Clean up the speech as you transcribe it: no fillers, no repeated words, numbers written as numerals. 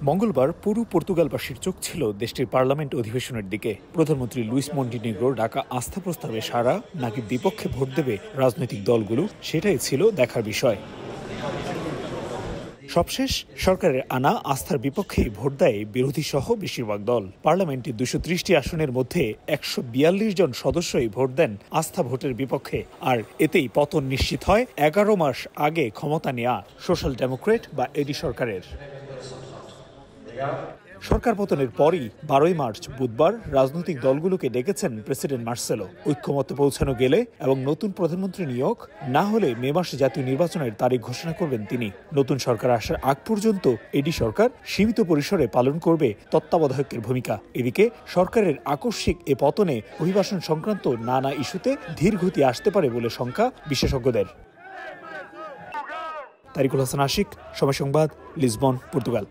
মঙ্গলবার পুরো পর্তুগালবাসীর চোখ ছিল দেশটির পার্লামেন্ট অধিবেশনের দিকে। প্রধানমন্ত্রী লুইস মন্টিনেগ্রোর ডাকা আস্থা প্রস্তাবে সারা নাকি বিপক্ষে ভোট দেবে রাজনৈতিক দলগুলো, সেটাই ছিল দেখার বিষয়। সবশেষ সরকারের আনা আস্থার বিপক্ষেই ভোট দেয় বিরোধী সহ বেশিরভাগ দল। পার্লামেন্টে 230টি আসনের মধ্যে 142 জন সদস্যই ভোট দেন আস্থা ভোটের বিপক্ষে, আর এতেই পতন নিশ্চিত হয় 11 মাস আগে ক্ষমতা নেয়া সোশ্যাল ডেমোক্রেট বা এডি সরকারের। সরকার পতনের পরই 12 মার্চ বুধবার রাজনৈতিক দলগুলোকে ডেকেছেন প্রেসিডেন্ট মার্সেলো। ঐক্যমত্যে পৌঁছানো গেলে এবং নতুন প্রধানমন্ত্রী নিয়োগ না হলে মে মাসে জাতীয় নির্বাচনের তারিখ ঘোষণা করবেন তিনি। নতুন সরকার আসার আগ পর্যন্ত এডি সরকার সীমিত পরিসরে পালন করবে তত্ত্বাবধায়কের ভূমিকা। এদিকে সরকারের আকস্মিক এ পতনে অভিবাসন সংক্রান্ত নানা ইস্যুতে ধীরগতি আসতে পারে বলে শঙ্কা বিশেষজ্ঞদের। তারিকুল হাসান আশিক, সময় সংবাদ, লিসবন, পর্তুগাল।